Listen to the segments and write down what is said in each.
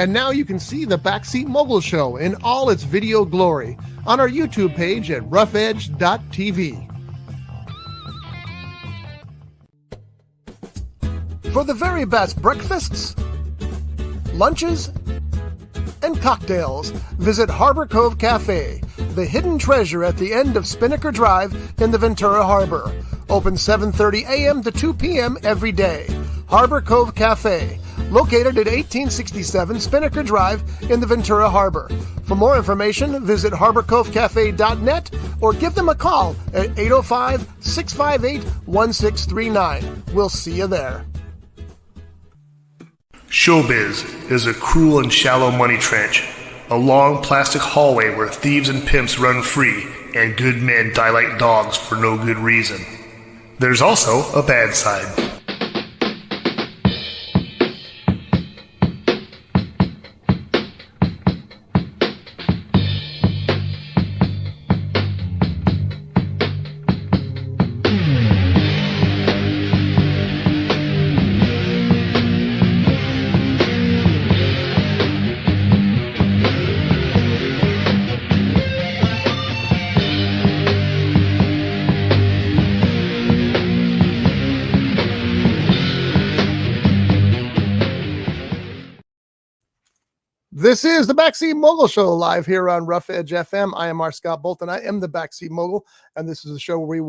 And now you can see the Backseat Mogul Show in all its video glory on our YouTube page at roughedge.tv. For the very best breakfasts, lunches, and cocktails, visit Harbor Cove Cafe, the hidden treasure at the end of Spinnaker Drive in the Ventura Harbor. Open 7:30 a.m. to 2 p.m. every day. Harbor Cove Cafe, located at 1867 Spinnaker Drive in the Ventura Harbor. For more information, visit harborcovecafe.net or give them a call at 805-658-1639. We'll see you there. Showbiz is a cruel and shallow money trench, a long plastic hallway where thieves and pimps run free and good men die like dogs for no good reason. There's also a bad side. This is the Backseat Mogul Show live here on Rough Edge FM. I am R. Scott Bolton. I am the Backseat Mogul, and this is a show where we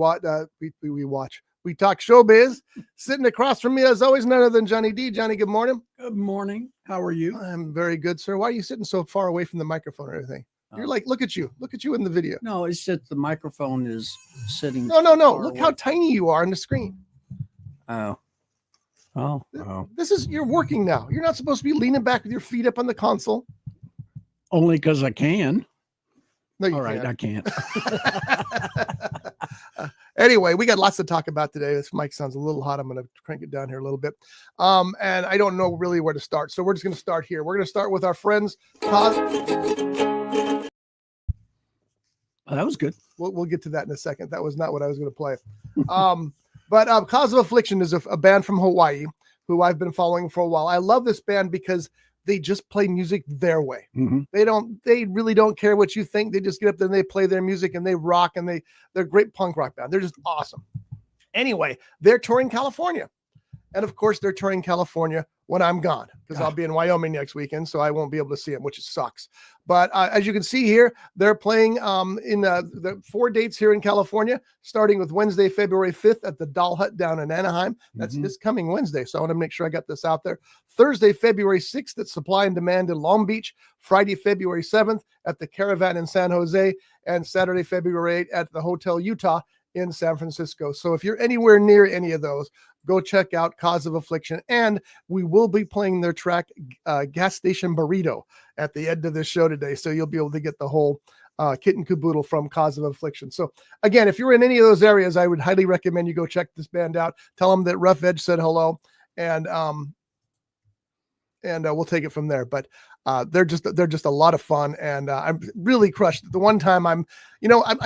talk showbiz. Sitting across from me, as always, none other than Johnny D. Johnny, good morning. Good morning. How are you? I'm very good, sir. Why are you sitting so far away from the microphone or anything? You're like, look at you in the video. No, it's just the microphone is sitting. No. Look how tiny you are on the screen. Oh. This is, you're working now. You're not supposed to be leaning back with your feet up on the console. Only because I can. No, you All right, can't. I can't. Anyway, we got lots to talk about today. This mic sounds a little hot. I'm going to crank it down here a little bit. And I don't know really where to start. So we're just going to start here. We're going to start with our friends. Oh, that was good. We'll get to that in a second. That was not what I was going to play. But Cause of Affliction is a band from Hawaii who I've been following for a while. I love this band because they just play music their way. Mm-hmm. They really don't care what you think. They just get up there and they play their music and they rock, and they're a great punk rock band. They're just awesome. Anyway, they're touring California. And of course, they're touring California when I'm gone, because I'll be in Wyoming next weekend, so I won't be able to see them, which sucks. But as you can see here, they're playing in the 4 dates here in California, starting with Wednesday, February 5th at the Doll Hut down in Anaheim. That's this coming Wednesday, so I want to make sure I got this out there. Thursday, February 6th at Supply and Demand in Long Beach. Friday, February 7th at the Caravan in San Jose. And Saturday, February 8th at the Hotel Utah in San Francisco. So if you're anywhere near any of those, go check out Cause of Affliction. And we will be playing their track Gas Station Burrito at the end of this show today. So you'll be able to get the whole kit and caboodle from Cause of Affliction. So again, if you're in any of those areas, I would highly recommend you go check this band out. Tell them that Rough Edge said hello, and we'll take it from there. But they're just a lot of fun, and I'm really crushed. The one time I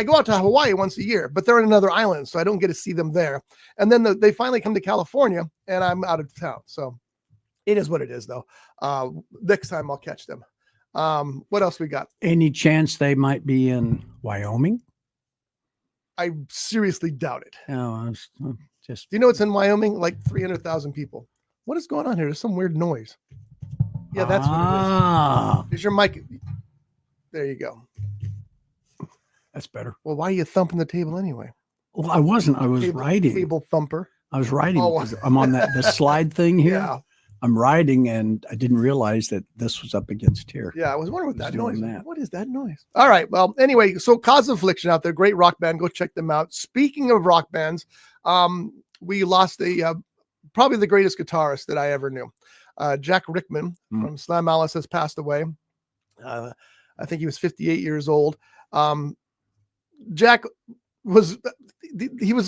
go out to Hawaii once a year, but they're in another island, so I don't get to see them there. And then they finally come to California, and I'm out of town. So it is what it is, though. Next time I'll catch them. What else we got? Any chance they might be in Wyoming? I seriously doubt it. No, just. Do you know it's in Wyoming? Like 300,000 people. What is going on here? There's some weird noise. Yeah, that's what it is. Is your mic? There you go. That's better. Well, why are you thumping the table anyway? Well, I wasn't. I was writing. Table thumper. I was writing. I'm on the slide thing here. Yeah. I'm writing, and I didn't realize that this was up against here. Yeah, I was wondering what that noise was. What is that noise? All right. Well, anyway, so Cause of Affliction out there, great rock band. Go check them out. Speaking of rock bands, we lost probably the greatest guitarist that I ever knew. Jack Rickman from Slam Alice has passed away. I think he was 58 years old. Jack was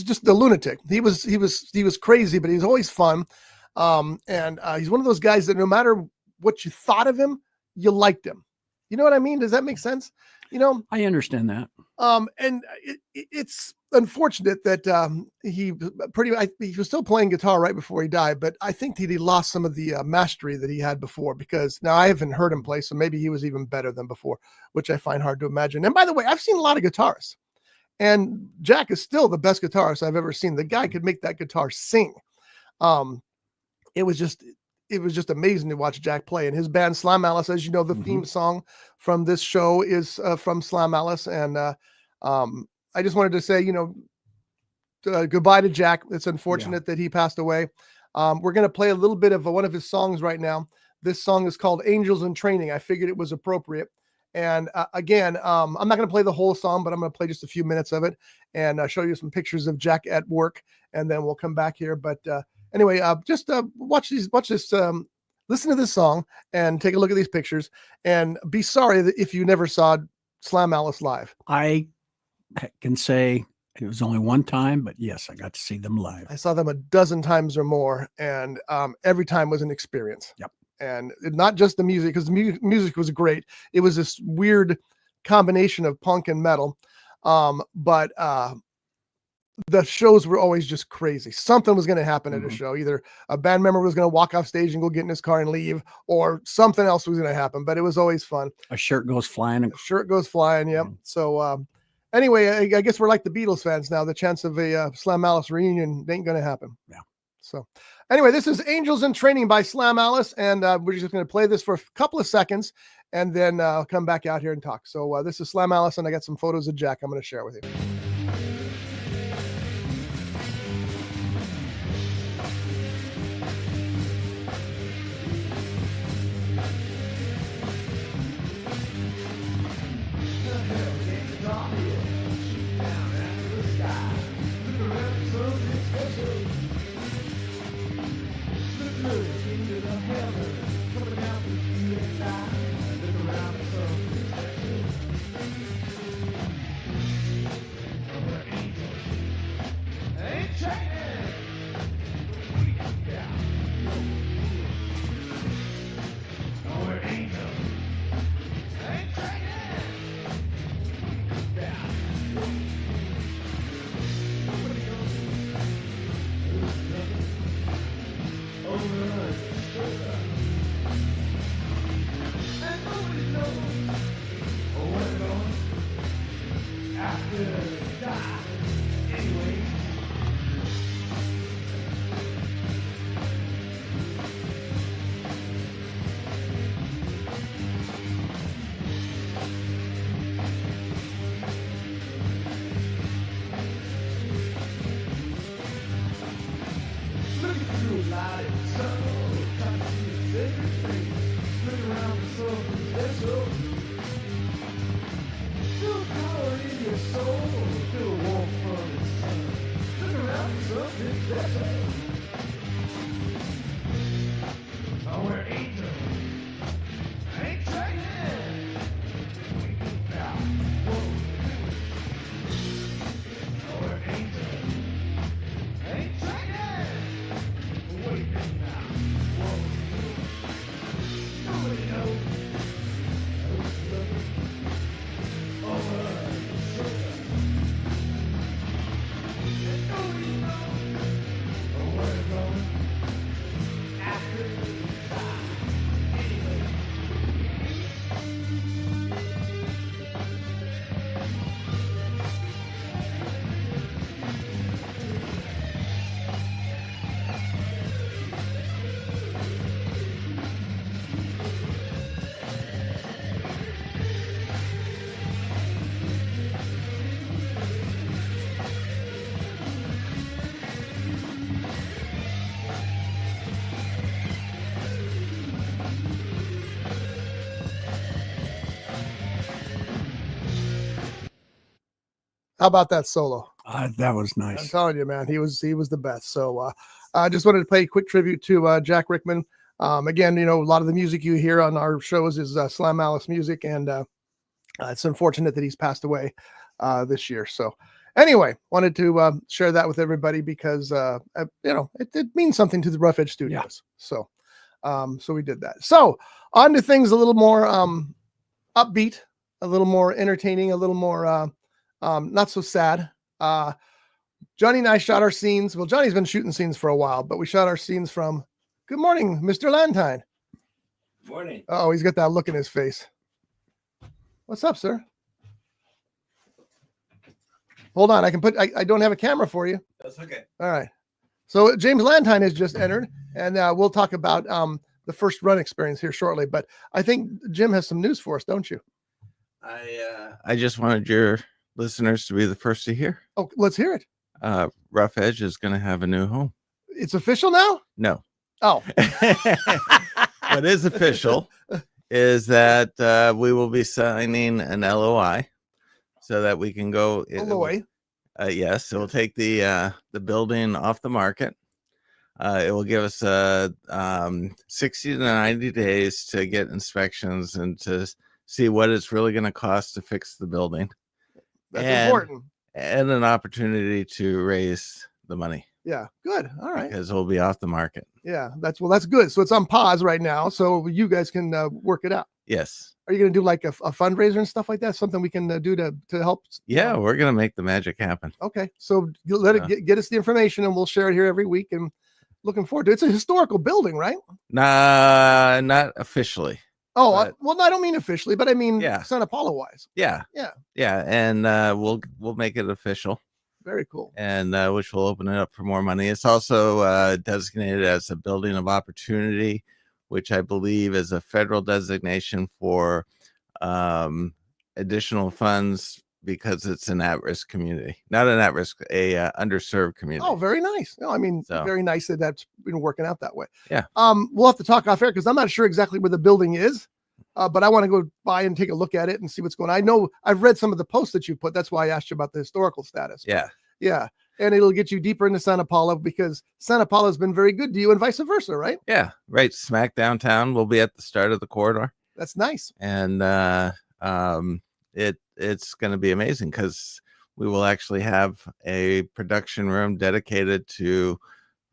just a lunatic. He was crazy, but he was always fun. And he's one of those guys that no matter what you thought of him, you liked him. You know what I mean? Does that make sense? I understand that. And it's unfortunate that he was still playing guitar right before he died, but I think that he lost some of the mastery that he had before, because now I haven't heard him play, so maybe he was even better than before, which I find hard to imagine. And by the way, I've seen a lot of guitarists, and Jack is still the best guitarist I've ever seen. The guy could make that guitar sing. It was just amazing to watch Jack play. And his band Slam Alice, as you know, the theme song from this show is from Slam Alice. And I just wanted to say, goodbye to Jack. It's unfortunate that he passed away. We're going to play a little bit of one of his songs right now. This song is called Angels in Training. I figured it was appropriate. And again, I'm not going to play the whole song, but I'm going to play just a few minutes of it and show you some pictures of Jack at work, and then we'll come back here. But anyway, just watch this, listen to this song and take a look at these pictures, and be sorry that if you never saw Slam Alice live. I can say it was only one time, but yes, I got to see them live. I saw them a dozen times or more, and every time was an experience. Yep. And not just the music, because the music was great. It was this weird combination of punk and metal. But the shows were always just crazy. Something was going to happen at a show. Either a band member was going to walk off stage and go get in his car and leave, or something else was going to happen. But it was always fun. A shirt goes flying. A shirt goes flying. Yep. So anyway, I guess we're like the Beatles fans now. The chance of a Slam Alice reunion ain't going to happen. Yeah. So anyway, this is Angels in Training by Slam Alice, and we're just going to play this for a couple of seconds and then come back out here and talk. So this is Slam Alice, and I got some photos of Jack I'm going to share with you. How about that solo? That was I'm nice. telling you, man, he was the best. So I just wanted to pay a quick tribute to Jack Rickman. Again, a lot of the music you hear on our shows is Slam Alice music, and it's unfortunate that he's passed away this year. So anyway, wanted to share that with everybody because it means something to the Rough Edge Studios. Yeah. So we did that. So on to things a little more upbeat, a little more entertaining, a little more Not so sad. Johnny and I shot our scenes. Well, Johnny's been shooting scenes for a while, but we shot our scenes from Good Morning, Mr. Lantine. Morning. Oh, he's got that look in his face. What's up, sir? Hold on. I don't have a camera for you. That's okay. All right. So James Lantine has just entered, and we'll talk about the first run experience here shortly. But I think Jim has some news for us, don't you? I just wanted your listeners to be the first to hear. Oh, let's hear it. Rough Edge is going to have a new home. It's official now? No. Oh. What is official is that we will be signing an LOI so that we can go. LOI. Yes, it will take the building off the market. It will give us 60 to 90 days to get inspections and to see what it's really going to cost to fix the building. That's important. And an opportunity to raise the money. Yeah, good. All right. Because it'll be off the market. Yeah, that's good. So it's on pause right now, so you guys can work it out. Yes. Are you going to do like a fundraiser and stuff like that? Something we can do to help? Yeah, we're going to make the magic happen. Okay, so let it get us the information, and we'll share it here every week. And looking forward to it. It's a historical building, right? Nah, not officially. Oh, well, I don't mean officially, but I mean Santa Paula wise. Yeah, and we'll make it official. Very cool. And which will open it up for more money. It's also designated as a building of opportunity, which I believe is a federal designation for additional funds because it's an at-risk community, not an at-risk, underserved community. Oh, very nice. No, I mean, very nice that that's been working out that way. Yeah. We'll have to talk off air because I'm not sure exactly where the building is, but I want to go by and take a look at it and see what's going on. I know I've read some of the posts that you put. That's why I asked you about the historical status. Yeah. Yeah. And it'll get you deeper into Santa Paula because Santa Paula has been very good to you and vice versa, right? Yeah. Right. Smack downtown. We'll be at the start of the corridor. That's nice. And it's going to be amazing because we will actually have a production room dedicated to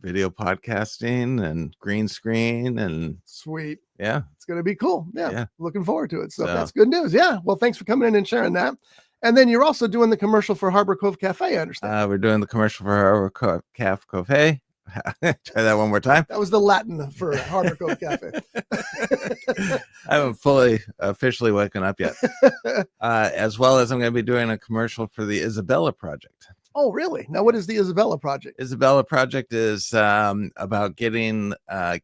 video podcasting and green screen and sweet. Yeah. It's going to be cool. Yeah. Looking forward to it. So that's good news. Yeah. Well, thanks for coming in and sharing that. And then you're also doing the commercial for Harbor Cove Cafe, I understand. We're doing the commercial for Harbor Cove Cafe. Try that one more time. That was the Latin for Harbor Cove Cafe. I haven't officially woken up yet. As well as I'm going to be doing a commercial for the Isabella Project. Oh, really? Now, what is the Isabella Project? Isabella Project is about getting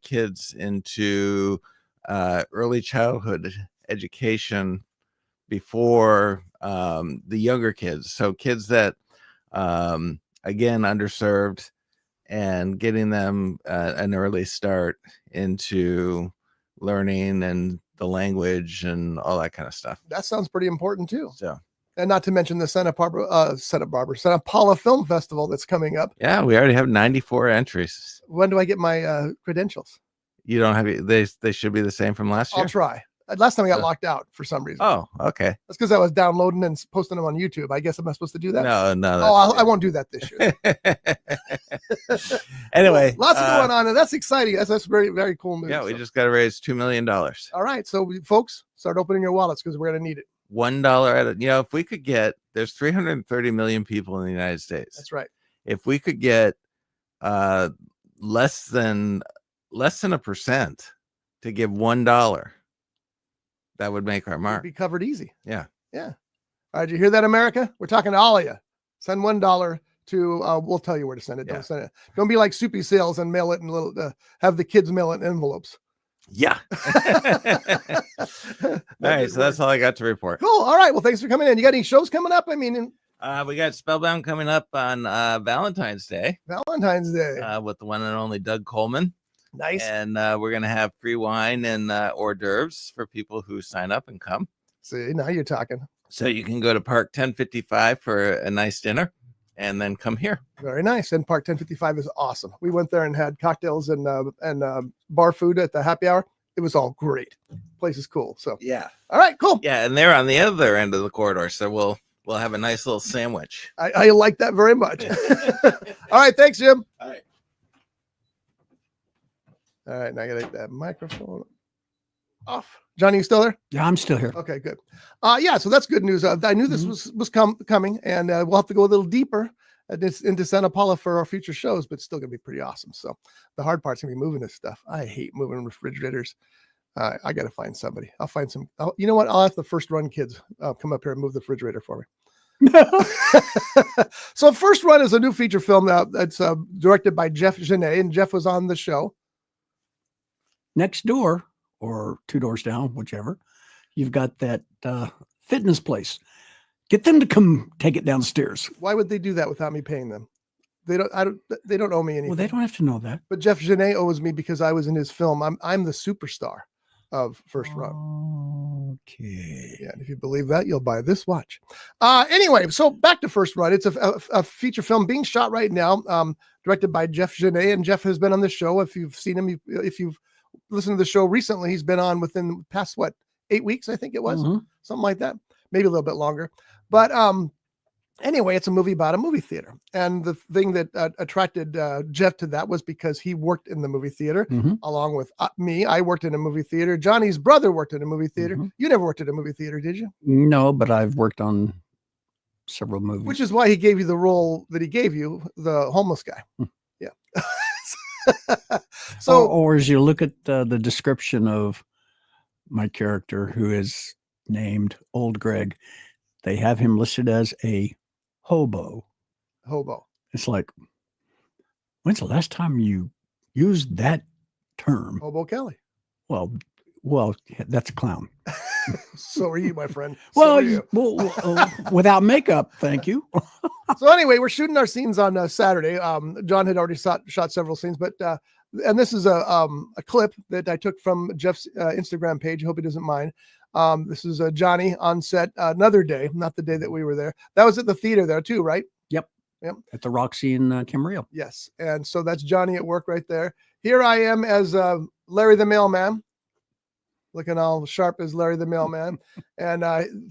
kids into early childhood education before the younger kids. So kids that, again, underserved, and getting them an early start into learning and the language and all that kind of stuff. That sounds pretty important too. So, and not to mention the Santa Paula Film Festival that's coming up. Yeah, we already have 94 entries. When do I get my credentials? You don't have they should be the same from last year. I'll try. Last time I got locked out for some reason. Oh, okay. That's because I was downloading and posting them on YouTube. I guess I'm not supposed to do that. No. Oh, I won't do that this year. Anyway, lots going on, and that's exciting. That's very, very cool news. Yeah, we just got to raise $2 million. All right, so folks, start opening your wallets because we're going to need it. $1 at a, if we could get, there's 330 million people in the United States. That's right. If we could get less than 1% to give $1. That would make our mark. Be covered easy. Yeah. All right. You hear that, America? We're talking to all of you. Send $1 to, we'll tell you where to send it. Don't send it. Don't be like Soupy Sales and mail it in have the kids mail it in envelopes. Yeah. All right. So that's all I got to report. Cool. All right. Well, thanks for coming in. You got any shows coming up? I mean, we got Spellbound coming up on Valentine's Day. Valentine's Day. With the one and only Doug Coleman. Nice. And we're going to have free wine and hors d'oeuvres for people who sign up and come. See, now you're talking. So you can go to Park 1055 for a nice dinner and then come here. Very nice. And Park 1055 is awesome. We went there and had cocktails and bar food at the happy hour. It was all great. Place is cool. So yeah. All right, cool. Yeah, and they're on the other end of the corridor. So we'll have a nice little sandwich. I like that very much. All right, thanks, Jim. All right. All right, now I gotta take that microphone. off. Johnny, you still there? Yeah, I'm still here. Okay, good. Yeah, so that's good news. I knew this was coming, and we'll have to go a little deeper into Santa Paula for our future shows, but it's still gonna be pretty awesome. So the hard part's gonna be moving this stuff. I hate moving refrigerators. I got to find somebody. I'll find some. You know what? I'll have the First Run kids come up here and move the refrigerator for me. So First Run is a new feature film that's directed by Jeff Genet, and Jeff was on the show. Next door, or 2 doors down, whichever, you've got that fitness place. Get them to come take it downstairs. Why would they do that without me paying them? They don't owe me anything. Well, they don't have to know that. But Jeff Genet owes me because I was in his film. I'm the superstar of First Run. Okay. Yeah, and if you believe that, you'll buy this watch. Anyway, so back to First Run. It's a feature film being shot right now, directed by Jeff Genet, and Jeff has been on this show. If you've seen him, if you've listened to the show recently, he's been on within the past 8 weeks, I think it was, something like that, maybe a little bit longer. But anyway, it's a movie about a movie theater. And the thing that attracted Jeff to that was because he worked in the movie theater along with me. I worked in a movie theater. Johnny's brother worked in a movie theater. You never worked in a movie theater, did you? No, but I've worked on several movies. Which is why he gave you the role that he gave you, the homeless guy. Yeah. So, or as you look at the description of my character, who is named Old Greg, they have him listed as a hobo. It's like, when's the last time you used that term? Hobo Kelly. Well, that's a clown. So are you, my friend. Without makeup, thank you. So anyway, we're shooting our scenes on Saturday. John had already shot several scenes, but and this is a clip that I took from Jeff's Instagram page. I hope he doesn't mind. This is Johnny on set another day, not the day that we were there. That was at the theater there too, right? Yep. At the Roxy in Camarillo. Yes. And so that's Johnny at work right there. Here I am as Larry the Mailman, looking all sharp as Larry the Mailman. And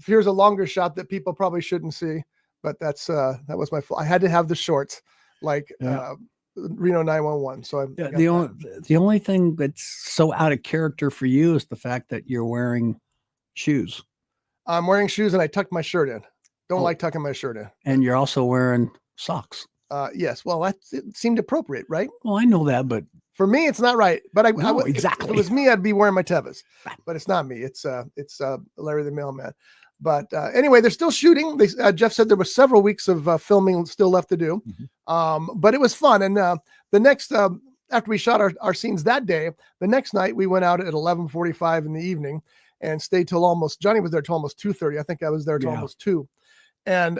here's a longer shot that people probably shouldn't see, but that was my fault. I had to have the shorts like Reno 911. So the only thing that's so out of character for you is the fact that you're wearing shoes. I'm wearing shoes and I tucked my shirt in. Don't like tucking my shirt in. And you're also wearing socks. Yes. Well, it seemed appropriate, right? Well, I know that, but for me, it's not right. But exactly. If it was me, I'd be wearing my Tevas, but it's not me. It's Larry the Mailman. But anyway, they're still shooting. Jeff said there were several weeks of filming still left to do. But it was fun. And the next, after we shot our scenes that day, the next night we went out at 11:45 in the evening and stayed till Johnny was there till almost 2:30. I think I was there till almost 2, and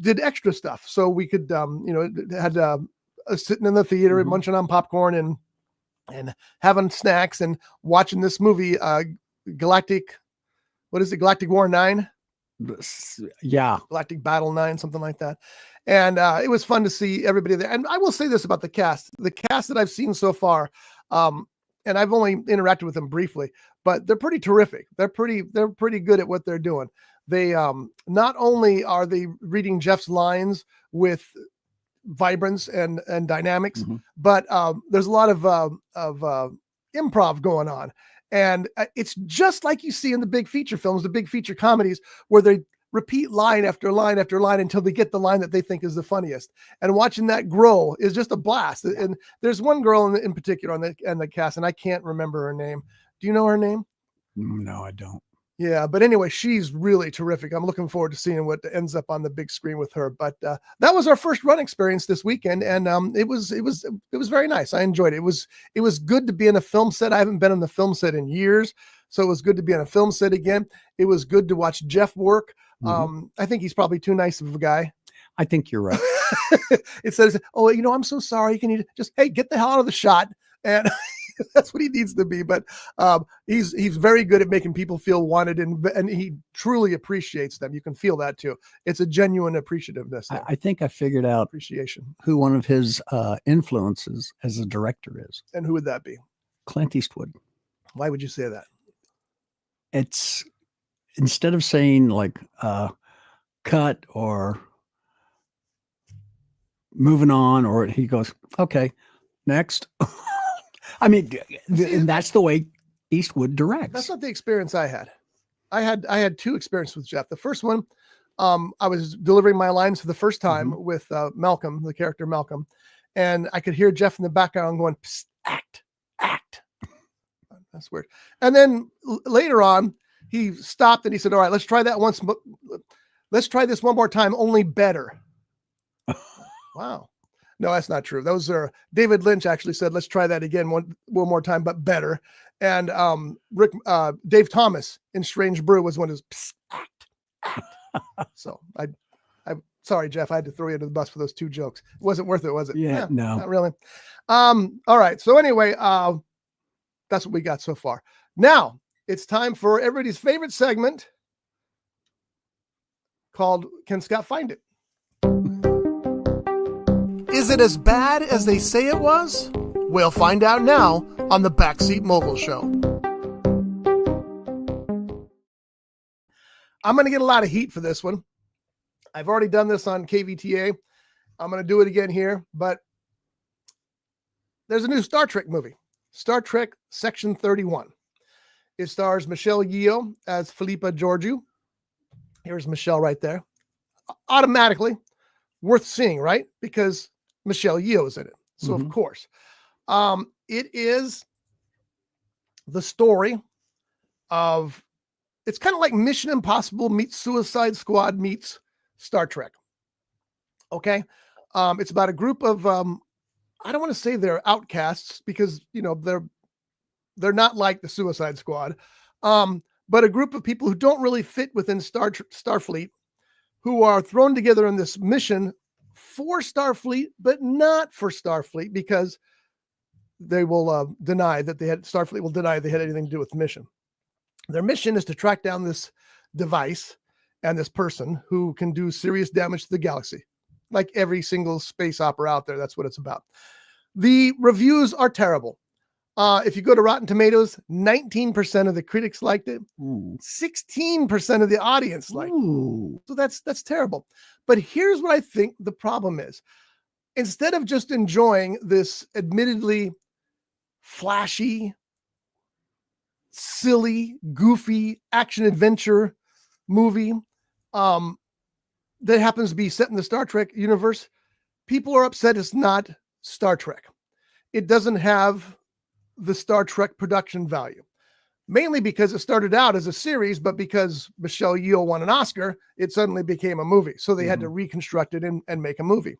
did extra stuff. So we could, had sitting in the theater and munching on popcorn and having snacks and watching this movie, Galactic War 9? Yeah. Galactic Battle 9, something like that. And it was fun to see everybody there. And I will say this about the cast that I've seen so far, and I've only interacted with them briefly, but they're pretty terrific. They're pretty good at what they're doing. They not only are they reading Jeff's lines with vibrance and dynamics, but there's a lot of improv going on. And it's just like you see in the big feature films, the big feature comedies, where they repeat line after line after line until they get the line that they think is the funniest. And watching that grow is just a blast. And there's one girl in particular on the cast, and I can't remember her name. Do you know her name? No, I don't. Yeah, but anyway, she's really terrific. I'm looking forward to seeing what ends up on the big screen with her. But that was our first run experience this weekend, and it was very nice. I enjoyed it. It was good to be in a film set. I haven't been on the film set in years, so it was good to be on a film set again. It was good to watch Jeff work. I think he's probably too nice of a guy. I think you're right. It says, "Oh, I'm so sorry. Can you just get the hell out of the shot?" And that's what he needs to be. But he's very good at making people feel wanted, and he truly appreciates them. You can feel that too. It's a genuine appreciativeness. I think I figured out appreciation. Who one of his influences as a director is. And who would that be? Clint Eastwood. Why would you say that? It's instead of saying like cut or moving on, or he goes, okay, next. I mean, and that's the way Eastwood directs. That's not the experience I had. I had two experiences with Jeff. The first one, I was delivering my lines for the first time with Malcolm, the character Malcolm, and I could hear Jeff in the background going, "Psst, act. That's weird. And then later on, he stopped and he said, "All right, let's try that once. Let's try this one more time, only better." Wow. No, that's not true. Those are David Lynch actually said, "Let's try that again one more time, but better." And Dave Thomas in Strange Brew was one of his act. So I'm sorry, Jeff. I had to throw you under the bus for those two jokes. It wasn't worth it, was it? Yeah, no, not really. All right. So anyway, that's what we got so far. Now it's time for everybody's favorite segment called "Can Scott Find It?" Is it as bad as they say it was? We'll find out now on the Backseat Mogul Show. I'm going to get a lot of heat for this one. I've already done this on KVTA. I'm going to do it again here, but there's a new Star Trek movie, Star Trek Section 31. It stars Michelle Yeoh as Philippa Georgiou. Here's Michelle right there. Automatically worth seeing, right? Because Michelle Yeoh is in it. So of course, it is the story of, it's kind of like Mission Impossible meets Suicide Squad meets Star Trek. Okay. It's about a group of, I don't want to say they're outcasts because, you know, they're not like the Suicide Squad. But a group of people who don't really fit within Starfleet, who are thrown together in this mission for Starfleet, but not for Starfleet, because they will deny that Starfleet will deny they had anything to do with the mission. Their mission is to track down this device and this person who can do serious damage to the galaxy. Like every single space opera out there, that's what it's about. The reviews are terrible. If you go to Rotten Tomatoes, 19% of the critics liked it. 16% of the audience liked it. So that's terrible. But here's what I think the problem is. Instead of just enjoying this admittedly flashy, silly, goofy action-adventure movie that happens to be set in the Star Trek universe, people are upset it's not Star Trek. It doesn't have the Star Trek production value, mainly because it started out as a series, but because Michelle Yeoh won an Oscar, it suddenly became a movie. So they had to reconstruct it and make a movie.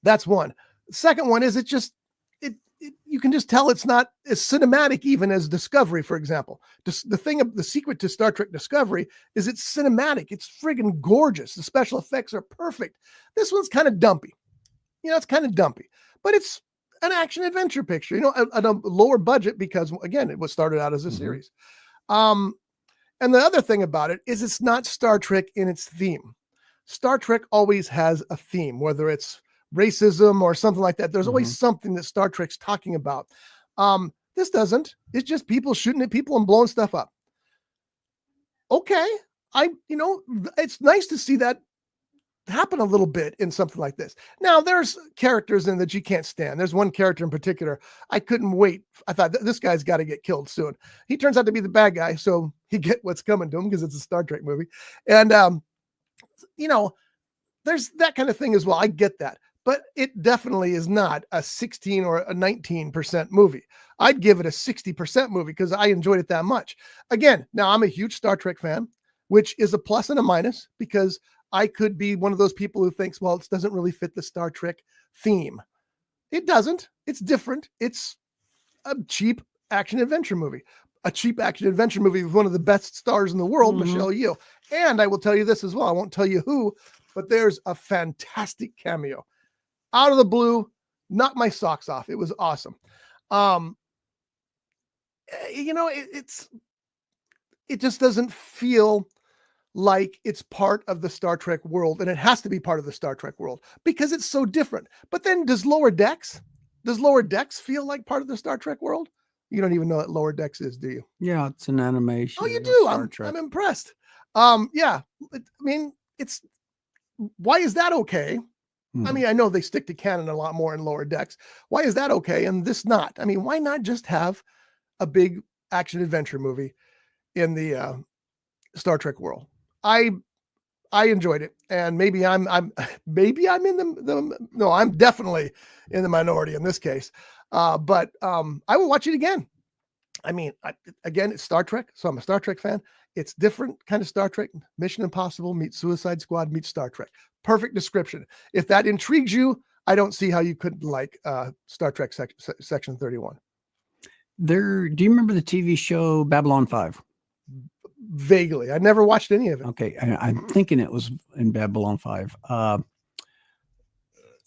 That's one. The second one is you can just tell it's not as cinematic even as Discovery, for example. The secret to Star Trek Discovery is it's cinematic. It's friggin' gorgeous. The special effects are perfect. This one's kind of dumpy. You know, it's kind of dumpy, but it's an action adventure picture, you know, at a lower budget because, again, it was started out as a series. And the other thing about it is it's not Star Trek in its theme. Star Trek always has a theme, whether it's racism or something like that. There's always something that Star Trek's talking about. This doesn't. It's just people shooting at people and blowing stuff up. Okay. It's nice to see that happen a little bit in something like this. Now, there's characters in that you can't stand. There's one character in particular I couldn't wait. I thought this guy's got to get killed soon. He turns out to be the bad guy, so he get what's coming to him because it's a Star Trek movie. And there's that kind of thing as well. I get that, but it definitely is not a 16 or a 19% movie. I'd give it a 60% movie because I enjoyed it that much. Again, now I'm a huge Star Trek fan, which is a plus and a minus because I could be one of those people who thinks, well, it doesn't really fit the Star Trek theme. It doesn't. It's different. It's a cheap action adventure movie. A cheap action adventure movie with one of the best stars in the world, Michelle Yeoh. And I will tell you this as well. I won't tell you who, but there's a fantastic cameo. Out of the blue, knocked my socks off. It was awesome. It just doesn't feel like it's part of the Star Trek world, and it has to be part of the Star Trek world because it's so different. But then does Lower Decks feel like part of the Star Trek world? You don't even know what Lower Decks is, do you? Yeah, it's an animation. Oh, you do? I'm impressed. Yeah. I mean, why is that okay? I mean, I know they stick to canon a lot more in Lower Decks. Why is that okay and this not? I mean, why not just have a big action adventure movie in the Star Trek world. I enjoyed it, and maybe I'm in I'm definitely in the minority in this case. But I will watch it again. I mean, again, it's Star Trek, so I'm a Star Trek fan. It's different kind of Star Trek. Mission Impossible meets Suicide Squad meets Star Trek. Perfect description. If that intrigues you, I don't see how you couldn't like Star Trek Section 31. Do you remember the TV show Babylon 5? Vaguely. I never watched any of it. Okay. I'm thinking it was in Babylon 5.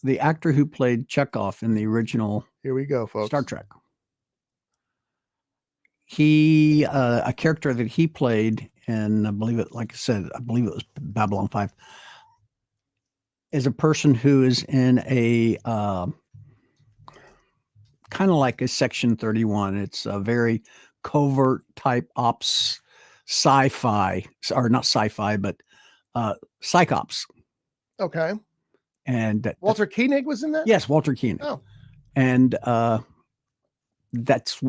The actor who played Chekhov in the original Here we go, folks. Star Trek. He, a character that he played, and I believe it, like I said, I believe it was Babylon 5, is a person who is in a kind of like a Section 31. It's a very covert type ops sci-fi, or not sci-fi, but psych ops. Okay. And Walter Koenig was in that? Yes, Walter Koenig. Oh. And that's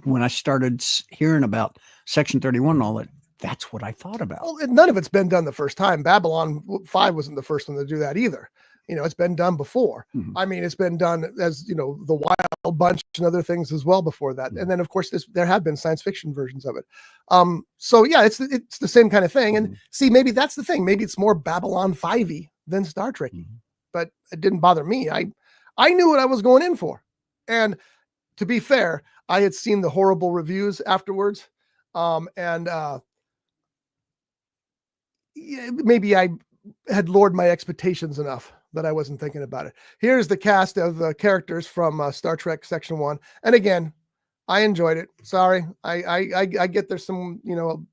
when I started hearing about Section 31 and all that. That's what I thought about. Well, none of it's been done the first time. Babylon 5 wasn't the first one to do that either. You know, it's been done before. Mm-hmm. I mean, it's been done as, you know, the Wild Bunch and other things as well before that. Mm-hmm. And then, of course, there have been science fiction versions of it. So, yeah, it's the same kind of thing. And mm-hmm. see, maybe that's the thing. Maybe it's more Babylon 5-y than Star Trek-y. Mm-hmm. But it didn't bother me. I knew what I was going in for. And to be fair, I had seen the horrible reviews afterwards. Maybe I had lowered my expectations enough that I wasn't thinking about it. Here's the cast of characters from Star Trek Section 1. And again, I enjoyed it. Sorry. I get there's some, you know,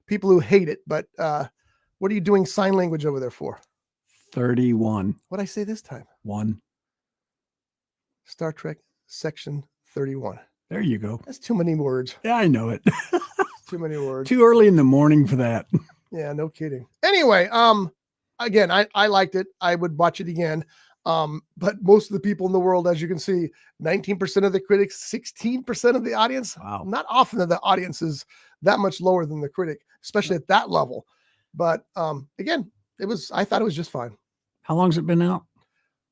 people who hate it, but what are you doing sign language over there for? 31. What'd I say this time? 1. Star Trek Section 31. There you go. That's too many words. Yeah, I know it. Too many words. Too early in the morning for that. Yeah, no kidding. Anyway, again, I liked it. I would watch it again. But most of the people in the world, as you can see, 19% of the critics, 16% of the audience. Wow. Not often that the audience is that much lower than the critic, especially at that level. But again, I thought it was just fine. How long's it been out?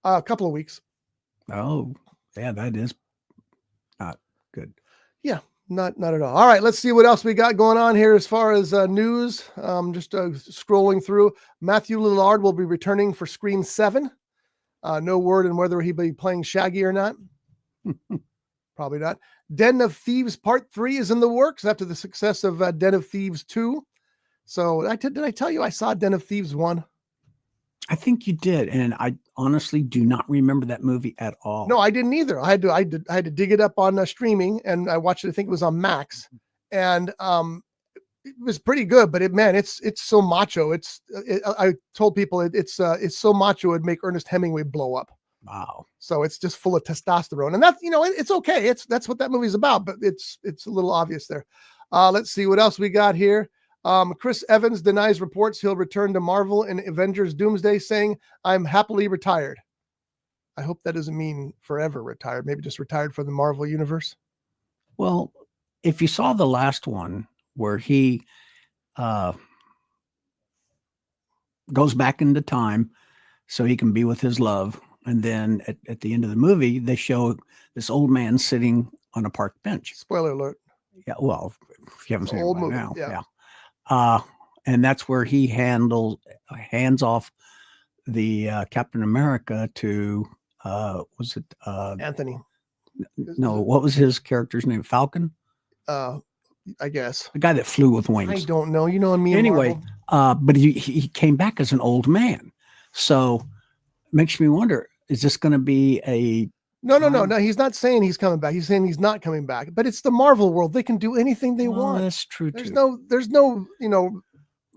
A couple of weeks. Oh, yeah, that is not good. Yeah. Not at all. All right, let's see what else we got going on here as far as news. Just scrolling through. Matthew Lillard will be returning for Scream 7. No word on whether he'll be playing Shaggy or not. Probably not. Den of Thieves Part 3 is in the works after the success of Den of Thieves 2. So did I tell you I saw Den of Thieves 1? I think you did, and I honestly do not remember that movie at all. No, I didn't either. I had to dig it up on streaming, and I watched it. I think it was on Max, and it was pretty good. But it's so macho. I told people it's so macho it'd make Ernest Hemingway blow up. Wow. So it's just full of testosterone, and that's, you know, it's okay. That's what that movie's about. But it's a little obvious there. Let's see what else we got here. Chris Evans denies reports he'll return to Marvel in Avengers Doomsday, saying, "I'm happily retired." I hope that doesn't mean forever retired. Maybe just retired from the Marvel universe. Well, if you saw the last one where he goes back into time so he can be with his love, and then at the end of the movie, they show this old man sitting on a park bench. Spoiler alert. Yeah, well, if you haven't seen it by now. Yeah. And that's where he hands off the Captain America to was it Anthony? No, what was his character's name? Falcon? I guess the guy that flew with wings. I don't know. You know me. Anyway, but he came back as an old man, so it makes me wonder: is this going to be a No. He's not saying he's coming back. He's saying he's not coming back. But it's the Marvel world; they can do anything they want. That's true. There's no, you know,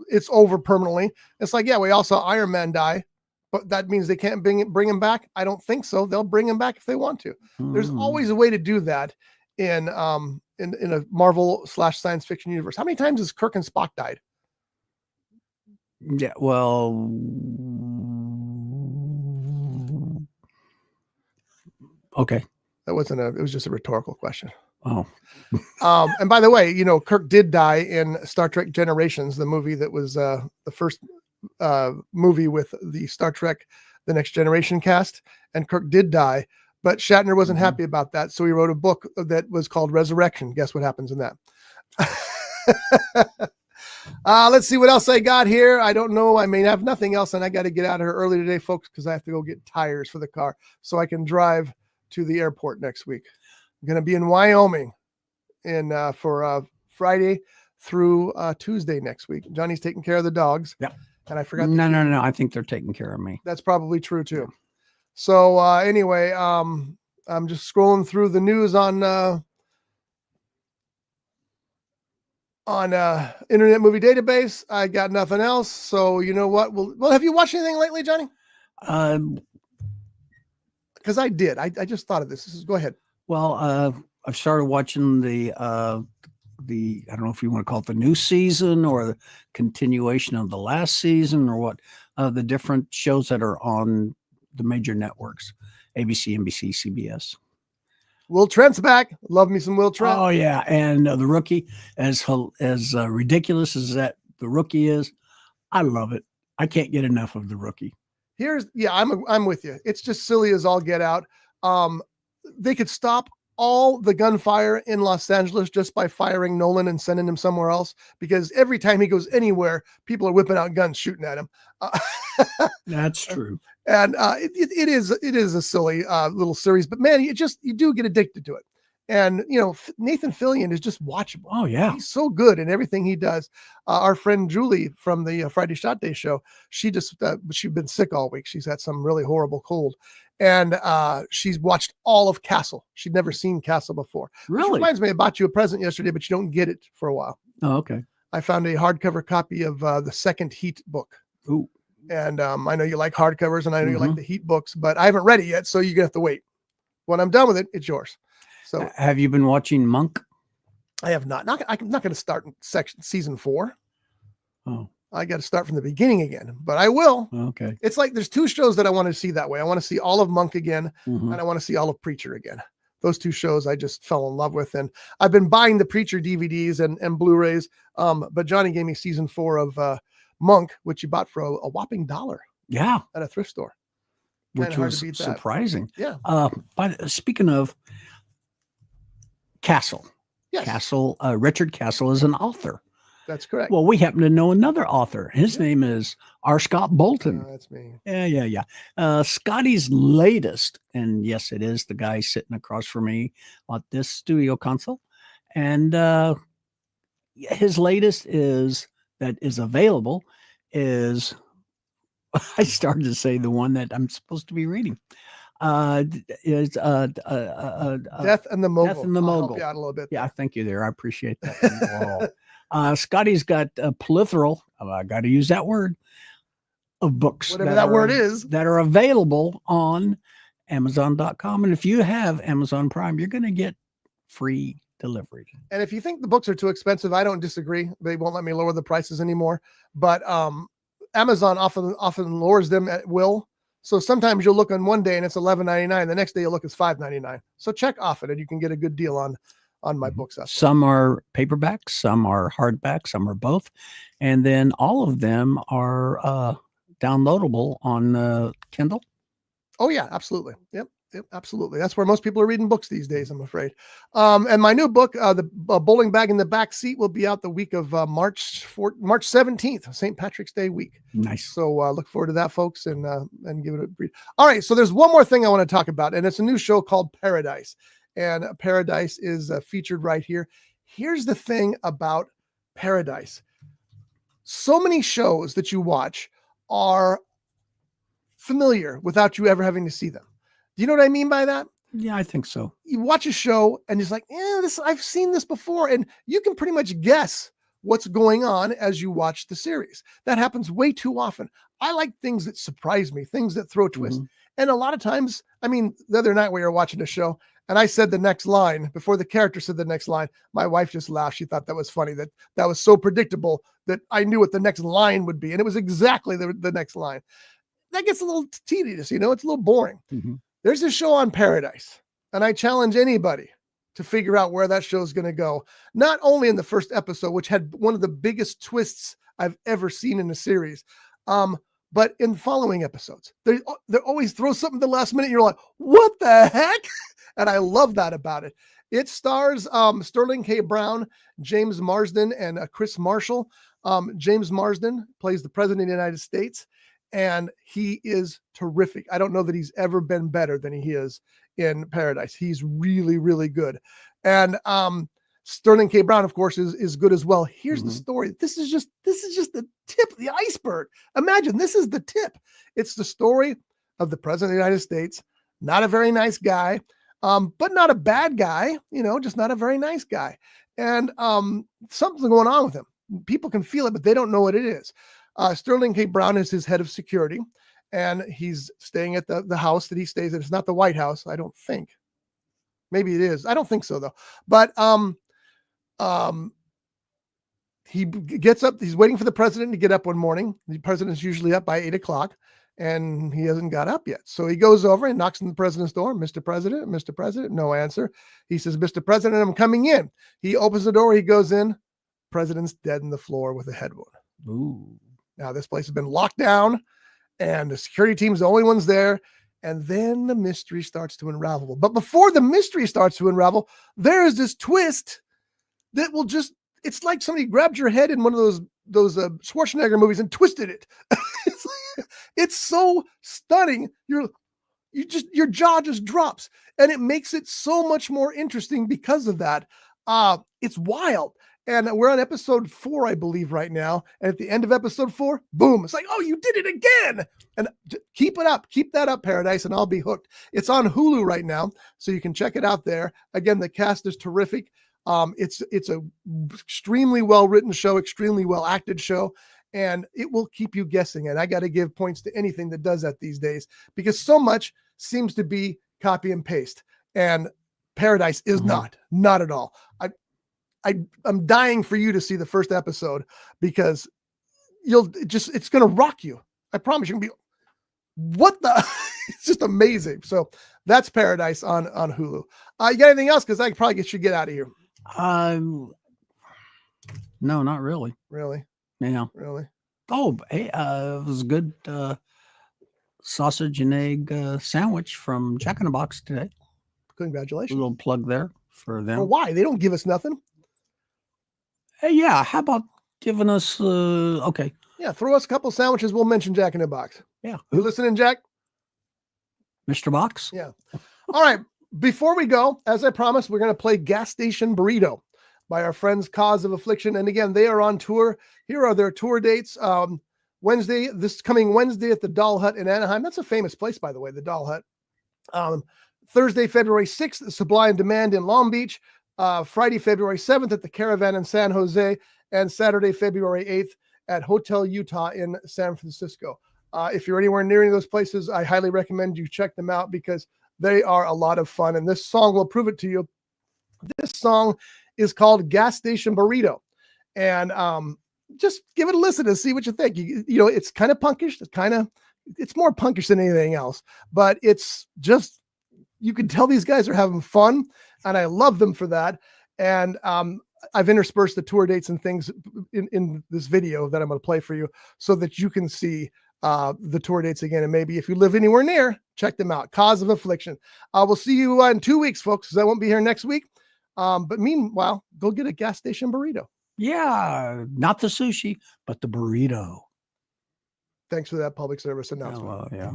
it's over permanently. It's like, yeah, we all saw Iron Man die, but that means they can't bring him back. I don't think so. They'll bring him back if they want to. There's always a way to do that in a Marvel / science fiction universe. How many times has Kirk and Spock died? Yeah, well, okay. It was just a rhetorical question. Oh, And by the way, Kirk did die in Star Trek Generations, the movie that was the first movie with the Star Trek The Next Generation cast, and Kirk did die, but Shatner wasn't happy about that, so he wrote a book that was called Resurrection. Guess what happens in that? Let's see what else I got here. I don't know. I may have nothing else, and I got to get out of here early today, folks, because I have to go get tires for the car so I can drive to the airport next week. I'm going to be in Wyoming for Friday through Tuesday next week. Johnny's taking care of the dogs. Yep. And I forgot. No. I think they're taking care of me. That's probably true too. So anyway, I'm just scrolling through the news on Internet Movie Database. I got nothing else. So you know what? Well, have you watched anything lately, Johnny? Because I did. I just thought of this. Go ahead. Well, I've started watching the I don't know if you want to call it the new season or the continuation of the last season or what, the different shows that are on the major networks, ABC, NBC, CBS. Will Trent's back. Love me some Will Trent. Oh yeah. And The Rookie, as ridiculous as that The Rookie is, I love it. I can't get enough of The Rookie. I'm with you. It's just silly as all get out. They could stop all the gunfire in Los Angeles just by firing Nolan and sending him somewhere else, because every time he goes anywhere, people are whipping out guns shooting at him. That's true. And it is a silly little series, but man, you do get addicted to it. And Nathan Fillion is just watchable. Oh yeah, he's so good in everything he does. Our friend Julie from the Friday Shot Day show, she's been sick all week. She's had some really horrible cold, and she's watched all of Castle. She'd never seen Castle before. Really? Which reminds me, I bought you a present yesterday, but you don't get it for a while. Oh, okay. I found a hardcover copy of the second Heat book. Ooh. And I know you like hardcovers, and I know you like the Heat books, but I haven't read it yet, so you're gonna have to wait. When I'm done with it, it's yours. So, have you been watching Monk? I have not. I'm not going to start in season 4. Oh, I got to start from the beginning again, but I will. Okay. It's like there's 2 shows that I want to see that way. I want to see all of Monk again, and I want to see all of Preacher again. Those 2 shows I just fell in love with, and I've been buying the Preacher DVDs and Blu-rays. But Johnny gave me season 4 of Monk, which he bought for a whopping $1. Yeah, at a thrift store, which was surprising. Yeah. Speaking of Castle. Yes. Castle, Richard Castle is an author. That's correct. Well, we happen to know another author. His name is R. Scott Bolton. That's me. Yeah. Scotty's latest, and yes, it is the guy sitting across from me at this studio console. And his latest is available is, I started to say the one that I'm supposed to be reading. Is Death and the Mogul. Death and the Mogul. I'll help you out a little bit. Yeah, thank you there. I appreciate that. Scotty's got a plethora, I got to use that word, of books. Whatever that word is. That are available on Amazon.com. And if you have Amazon Prime, you're going to get free delivery. And if you think the books are too expensive, I don't disagree. They won't let me lower the prices anymore. But Amazon often lowers them at will. So sometimes you'll look on one day and it's $11.99. The next day you'll look, it's $5.99. So check often and you can get a good deal on my books. Some are paperbacks, some are hardback, some are both. And then all of them are downloadable on Kindle. Oh yeah, absolutely. Yep, absolutely. That's where most people are reading books these days, I'm afraid. And my new book, The Bowling Bag in the Backseat, will be out the week of March 17th, St. Patrick's Day week. Nice. So look forward to that, folks, and give it a read. All right, so there's one more thing I want to talk about, and it's a new show called Paradise. And Paradise is featured right here. Here's the thing about Paradise. So many shows that you watch are familiar without you ever having to see them. Do you know what I mean by that? Yeah, I think so. You watch a show and it's like, I've seen this before. And you can pretty much guess what's going on as you watch the series. That happens way too often. I like things that surprise me, things that throw twists. And a lot of times, the other night we were watching a show and I said the next line before the character said the next line. My wife just laughed. She thought that was funny, that was so predictable that I knew what the next line would be. And it was exactly the next line. That gets a little tedious, it's a little boring. There's a show on Paradise, and I challenge anybody to figure out where that show is going to go. Not only in the first episode, which had one of the biggest twists I've ever seen in a series, but in following episodes. They always throw something at the last minute. You're like, what the heck? And I love that about it. It stars Sterling K. Brown, James Marsden, and Chris Marshall. James Marsden plays the President of the United States, and he is terrific. I don't know that he's ever been better than he is in Paradise. He's really, really good. And Sterling K. Brown, of course, is good as well. Here's the story. This is just the tip of the iceberg. Imagine this is the tip. It's the story of the President of the United States. Not a very nice guy, but not a bad guy, just not a very nice guy. And something's going on with him. People can feel it, but they don't know what it is. Sterling K. Brown is his head of security, and he's staying at the house that he stays at. It's not the White House, I don't think. Maybe it is. I don't think so, though. But he gets up. He's waiting for the president to get up one morning. The president's usually up by 8 o'clock, and he hasn't got up yet. So he goes over and knocks on the president's door. Mr. President, no answer. He says, Mr. President, I'm coming in. He opens the door. He goes in. President's dead on the floor with a head wound. Ooh. Now this place has been locked down, and the security team's the only ones there. And then the mystery starts to unravel. But before the mystery starts to unravel, there is this twist that will it's like somebody grabbed your head in one of those Schwarzenegger movies and twisted it. It's so stunning. Your jaw just drops, and it makes it so much more interesting because of that. It's wild. And we're on episode 4, I believe, right now. And at the end of episode 4, boom, it's like, oh, you did it again. And keep it up. Keep that up, Paradise, and I'll be hooked. It's on Hulu right now, so you can check it out there. Again, the cast is terrific. It's a extremely well-written show, extremely well-acted show, and it will keep you guessing. And I got to give points to anything that does that these days, because so much seems to be copy and paste. And Paradise is not at all. I'm dying for you to see the first episode, because it's going to rock you. I promise you're going to be, what the, it's just amazing. So that's Paradise on Hulu. You got anything else? Cause I probably should get out of here. No, not really. Really? Yeah. Really? Oh, hey, it was a good, sausage and egg, sandwich from Jack in the Box today. Congratulations. A little plug there for them. Well, why? They don't give us nothing. Hey, yeah. How about giving us, okay. Yeah. Throw us a couple sandwiches. We'll mention Jack in the Box. Yeah. You listening, Jack? Mr. Box? Yeah. All right. Before we go, as I promised, we're going to play Gas Station Burrito by our friends Cause of Affliction. And again, they are on tour. Here are their tour dates. This coming Wednesday at the Doll Hut in Anaheim. That's a famous place, by the way, the Doll Hut. Thursday, February 6th, at Sublime Demand in Long Beach. Friday, February 7th at the Caravan in San Jose. And Saturday, February 8th at Hotel Utah in San Francisco. If you're anywhere near any of those places, I highly recommend you check them out, because they are a lot of fun. And this song will prove it to you. This song is called Gas Station Burrito. And just give it a listen and see what you think. It's kind of punkish. It's more punkish than anything else. But it's just, you can tell these guys are having fun. And I love them for that. And I've interspersed the tour dates and things in this video that I'm going to play for you, so that you can see the tour dates again. And maybe if you live anywhere near, check them out. Cause of Affliction. We'll see you in 2 weeks, folks, because I won't be here next week. But meanwhile, go get a Gas Station Burrito. Yeah. Not the sushi, but the burrito. Thanks for that public service announcement. Yeah.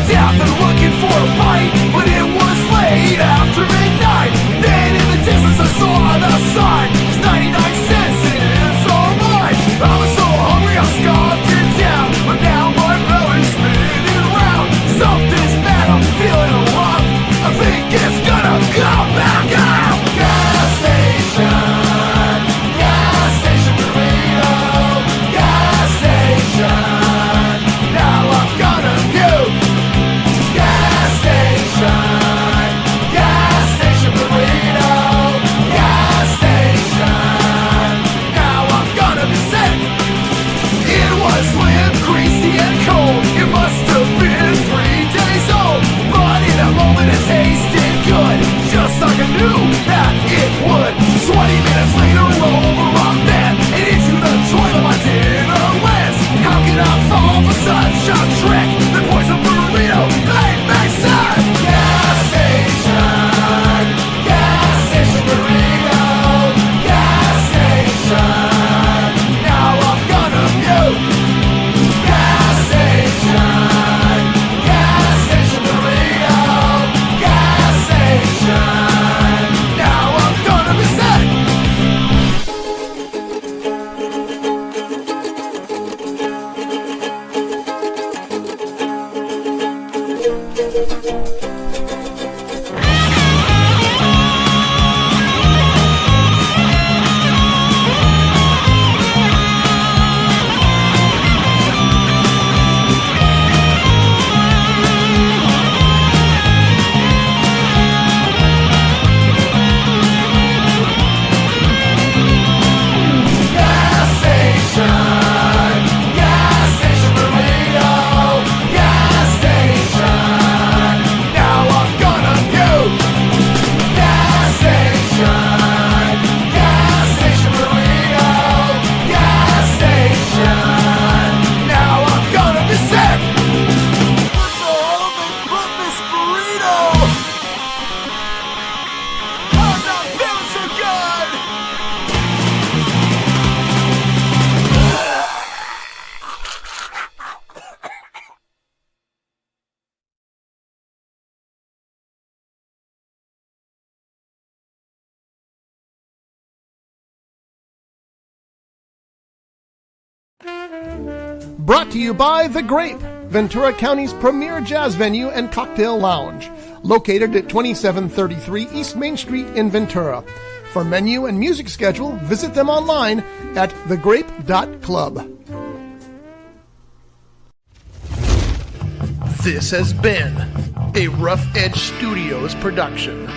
Death and looking for a bite, but it was late after midnight. Then in the distance I saw the sign. It's 99 cents and it's alright. I was so hungry I scarfed it down, but now my belly's spinning round. Something's bad, I'm feeling rough. I Brought to you by The Grape, Ventura County's premier jazz venue and cocktail lounge, located at 2733 East Main Street in Ventura. For menu and music schedule, visit them online at thegrape.club. This has been a Rough Edge Studios production.